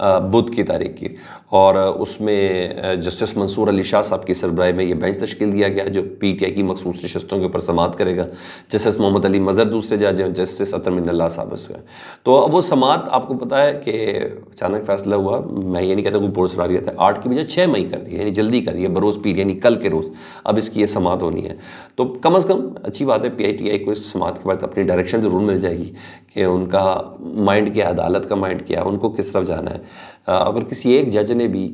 بدھ کی تاریخ کی، اور اس میں جسٹس منصور علی شاہ صاحب کی سربراہی میں یہ بینچ تشکیل دیا گیا جو پی ٹی آئی کی مخصوص نشستوں کے اوپر سماعت کرے گا. جسٹس محمد علی مظہر دوسرے جج ہیں، جسٹس اطہر من اللہ صاحب اس کا. تو وہ سماعت آپ کو پتہ ہے کہ اچانک فیصلہ ہوا، میں یہ نہیں کہتا کوئی پرسراریت ہے، 8 کی بجائے 6 مئی کر دی، یعنی جلدی کر دی بروز پیر، یعنی کل کے روز اب اس کی یہ سماعت ہونی ہے. تو کم از کم اچھی بات ہے، پی آئی ٹی آئی کو اس سماعت کے بعد اپنی ڈائریکشن ضرور مل جائے گی کہ ان کا مائنڈ کیا ہے، عدالت کا مائنڈ کیا ہے، ان کو کس طرف جانا ہے. اگر کسی ایک جج نے بھی،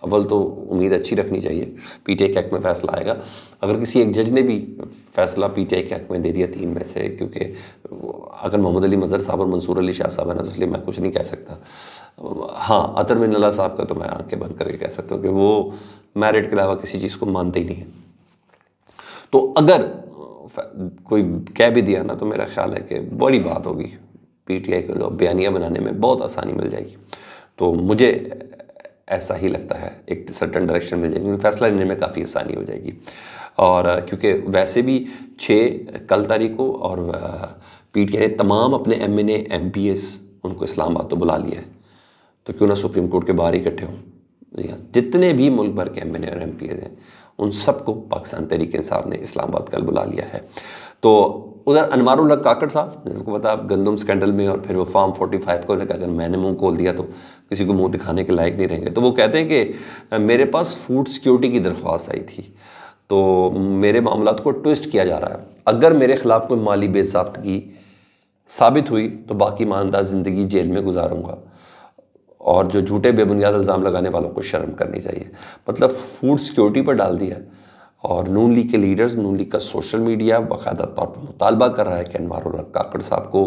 اول تو امید اچھی رکھنی چاہیے پی ٹی آئی کے حق میں فیصلہ آئے گا، اگر کسی ایک جج نے بھی فیصلہ پی ٹی آئی کے حق میں دے دیا 3 میں سے، کیونکہ اگر محمد علی مظہر صاحب اور منصور علی شاہ صاحب ہیں نا، تو اس لیے میں کچھ نہیں کہہ سکتا. ہاں اطہر من اللہ صاحب کا تو میں آنکھیں بند کر کے کہہ سکتا ہوں کہ وہ میرٹ کے علاوہ کسی چیز کو مانتے ہی نہیں ہیں. تو اگر کوئی کہہ بھی دیا نا تو میرا خیال ہے کہ بڑی بات ہوگی، پی ٹی آئی کو لوگ بیانیہ بنانے میں بہت آسانی مل جائے گی. تو مجھے ایسا ہی لگتا ہے ایک سرٹن ڈائریکشن مل جائے گی، فیصلہ لینے میں کافی آسانی ہو جائے گی. اور کیونکہ ویسے بھی 6 کل تاریخ کو، اور پی ٹی آئی نے تمام اپنے M N A M P S ان کو اسلام آباد تو بلا لیا ہے، تو کیوں نہ سپریم کورٹ کے باہر اکٹھے ہوں. جتنے بھی ملک بھر کے ایم این اے اور ایم پی ایس ہیں ان سب کو پاکستان تحریک انصاف نے اسلام آباد کل بلا لیا ہے. تو ادھر انوار الحق کاکڑ صاحب، جن کو پتا آپ گندم سکینڈل میں اور پھر وہ فارم 45 کو کہا، اگر میں نے منہ کھول دیا تو کسی کو منہ دکھانے کے لائق نہیں رہیں گے. تو وہ کہتے ہیں کہ میرے پاس فوڈ سیکیورٹی کی درخواست آئی تھی، تو میرے معاملات کو ٹوسٹ کیا جا رہا ہے، اگر میرے خلاف کوئی مالی بے ضابطگی ثابت ہوئی تو باقی ماندہ زندگی جیل میں گزاروں گا، اور جو جھوٹے بے بنیاد الزام لگانے والوں کو شرم کرنی چاہیے. مطلب فوڈ سیکیورٹی پر ڈال دیا. اور نون لیگ کے لیڈرز، نون لیگ کا سوشل میڈیا باقاعدہ طور پر مطالبہ کر رہا ہے کہ انوار الحق کاکڑ صاحب کو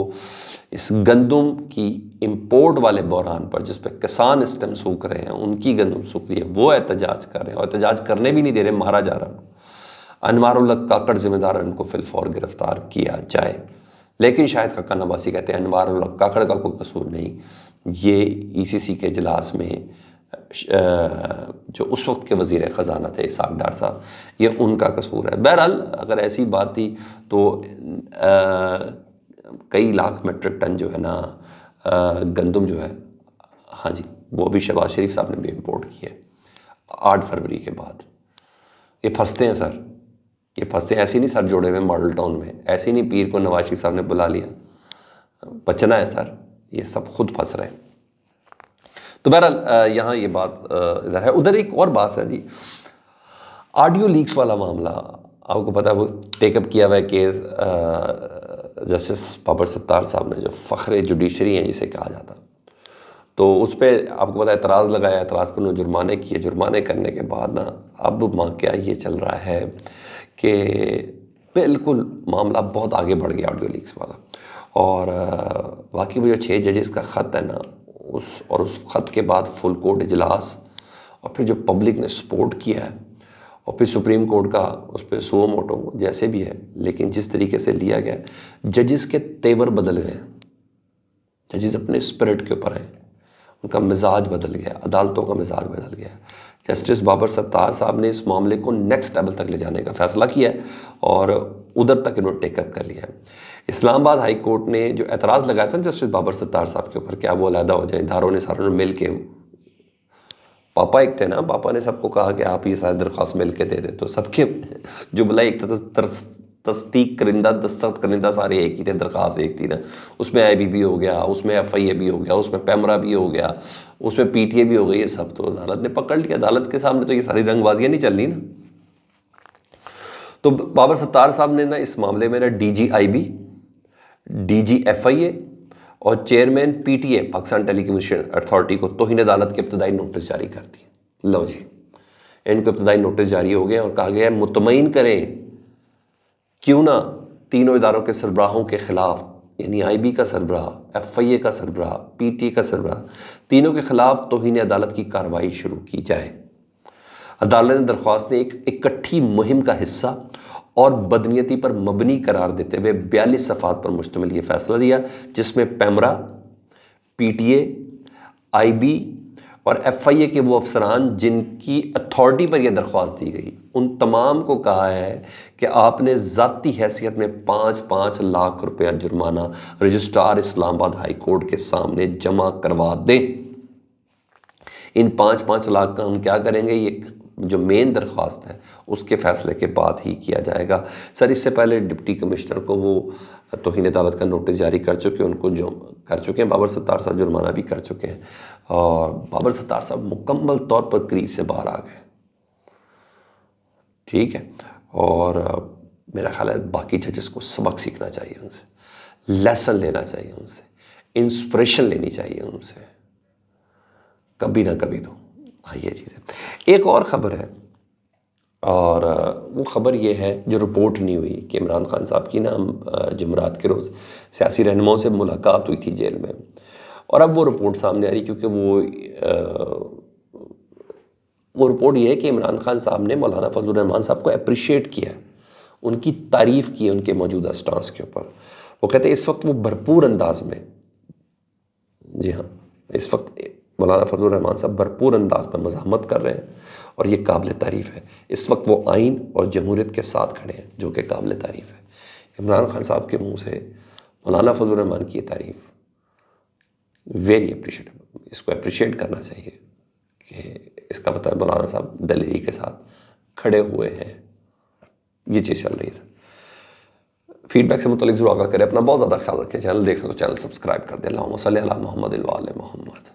اس گندم کی امپورٹ والے بحران پر، جس پہ کسان اس ٹائم سوکھ رہے ہیں، ان کی گندم سوکھ رہی ہے، وہ احتجاج کر رہے ہیں، اور احتجاج کرنے بھی نہیں دے رہے، مارا جا رہا ہے. انوار الحق کاکڑ ذمہ دار، ان کو فی الفور گرفتار کیا جائے. لیکن شاہد خاقان عباسی کہتے ہیں انوار الحق کاکڑ کا کوئی قصور نہیں، یہ ای سی سی کے اجلاس میں جو اس وقت کے وزیر خزانہ تھے اسحاق ڈار صاحب، یہ ان کا قصور ہے. بہرحال اگر ایسی بات تھی تو کئی لاکھ میٹرک ٹن جو ہے نا گندم جو ہے، ہاں جی، وہ بھی شہباز شریف صاحب نے بھی امپورٹ کی ہے 8 فروری کے بعد. یہ پھنستے ہیں سر، یہ پھنستے ہیں، ایسے نہیں سر جوڑے ہوئے ماڈل ٹاؤن میں، ایسے نہیں پیر کو نواز شریف صاحب نے بلا لیا. بچنا ہے سر، یہ سب خود پھنس رہے ہیں. تو بہرحال یہاں یہ بات ادھر ہے. ادھر ایک اور بات ہے جی، آڈیو لیکس والا معاملہ آپ کو پتہ ہے، وہ ٹیک اپ کیا ہوا ہے کیس جسٹس بابر ستار صاحب نے، جو فخر جوڈیشری ہیں جسے کہا جاتا. تو اس پہ آپ کو پتہ ہے اعتراض لگایا، اعتراض پر انہوں نے جرمانے کیے. جرمانے کرنے کے بعد نا اب واقعہ یہ چل رہا ہے کہ بالکل معاملہ بہت آگے بڑھ گیا آڈیو لیکس والا. اور واقعی وہ جو 6 ججز کا خط ہے نا، اس خط کے بعد فل کورٹ اجلاس، اور پھر جو پبلک نے سپورٹ کیا ہے، اور پھر سپریم کورٹ کا اس پہ سو موٹو جیسے بھی ہے، لیکن جس طریقے سے لیا گیا، ججز کے تیور بدل گئے. ججز اپنے اسپرٹ کے اوپر ہیں، ان کا مزاج بدل گیا، عدالتوں کا مزاج بدل گیا. جسٹس بابر ستار صاحب نے اس معاملے کو نیکسٹ لیول تک لے جانے کا فیصلہ کیا ہے، اور ادھر تک انہوں نے ٹیک اپ کر لیا ہے. اسلام آباد ہائی کورٹ نے جو اعتراض لگایا تھا جسٹس بابر ستار صاحب کے اوپر، کیا وہ علیحدہ ہو جائیں، اداروں نے ساروں نے مل کے، پاپا ایک تھے نا، پاپا نے سب کو کہا کہ آپ یہ ساری درخواست مل کے دے دیں، تو سب کے جو بلا ایک تصدیق کرندہ، دستخط کرندہ سارے ایک ہی تھے، درخواست ایک تھی نا. اس میں آئی بی بھی ہو گیا، اس میں ایف آئی اے بھی ہو گیا، اس میں پیمرا بھی ہو گیا، اس میں پی ٹی اے بھی ہو گئی، یہ سب تو عدالت نے پکڑ لیا. عدالت کے سامنے تو یہ ساری رنگ بازیاں نہیں چل رہی نا. تو بابر ستار صاحب نے نا اس معاملے میں نا D G I B, D G F I A اور chairman P T A Pakistan telecommunication authority کو توہین عدالت کے ابتدائی نوٹس جاری کر دیے. لو جی، ان کو ابتدائی نوٹس جاری ہو گئے، اور کہا گیا ہے مطمئن کریں کیوں نہ تینوں اداروں کے سربراہوں کے خلاف، یعنی آئی بی کا سربراہ، ایف آئی اے کا سربراہ، پی ٹی اے کا سربراہ، تینوں کے خلاف توہین عدالت کی کارروائی شروع کی جائے. عدالت نے درخواست نے ایک اکٹھی مہم کا حصہ اور بدنیتی پر مبنی قرار دیتے ہوئے 42 صفحات پر مشتمل یہ فیصلہ دیا، جس میں PEMRA, P T A, I B اور ایف آئی اے کے وہ افسران جن کی اتھارٹی پر یہ درخواست دی گئی، ان تمام کو کہا ہے کہ آپ نے ذاتی حیثیت میں 5 لاکھ روپیہ جرمانہ رجسٹرار اسلام آباد ہائی کورٹ کے سامنے جمع کروا دیں. ان 5-5 لاکھ کا ہم کیا کریں گے، یہ جو مین درخواست ہے اس کے فیصلے کے بعد ہی کیا جائے گا۔ سر اس سے پہلے ڈپٹی کمشنر کو وہ توہین عدالت کا نوٹس جاری کر چکے، ان کو جو کر چکے ہیں، بابر ستار صاحب جرمانہ بھی کر چکے ہیں، اور بابر ستار صاحب مکمل طور پر کریز سے باہر آ گئے، ٹھیک ہے۔ اور میرا خیال ہے باقی ججز کو سبق سیکھنا چاہیے، ان سے لیسن لینا چاہیے، ان سے انسپریشن لینی چاہیے، ان سے کبھی نہ کبھی تو۔ ہاں یہ چیز ہے۔ ایک اور خبر ہے، اور وہ خبر یہ ہے جو رپورٹ نہیں ہوئی کہ عمران خان صاحب کی نا جمعرات کے روز سیاسی رہنماؤں سے ملاقات ہوئی تھی جیل میں، اور اب وہ رپورٹ سامنے آ رہی، کیونکہ وہ رپورٹ یہ ہے کہ عمران خان صاحب نے مولانا فضل الرحمان صاحب کو اپریشیٹ کیا ہے، ان کی تعریف کی ہے ان کے موجودہ سٹانس کے اوپر۔ وہ کہتے ہیں اس وقت وہ بھرپور انداز میں، جی ہاں، اس وقت مولانا فضل الرحمان صاحب بھرپور انداز پر مزاحمت کر رہے ہیں، اور یہ قابل تعریف ہے۔ اس وقت وہ آئین اور جمہوریت کے ساتھ کھڑے ہیں، جو کہ قابل تعریف ہے۔ عمران خان صاحب کے منہ سے مولانا فضل الرحمان کی یہ تعریف ویری اپریشیٹیبل، اس کو اپریشیٹ کرنا چاہیے کہ اس کا مطلب مولانا صاحب دلیری کے ساتھ کھڑے ہوئے ہیں۔ یہ چیز چل رہی ہے۔ فیڈ بیک سے متعلق ضرور آگاہ کریں، اپنا بہت زیادہ خیال رکھیں۔ چینل دیکھ رہے تو چینل سبسکرائب کر دیں۔ اللہم صلی علی محمد و آل محمد۔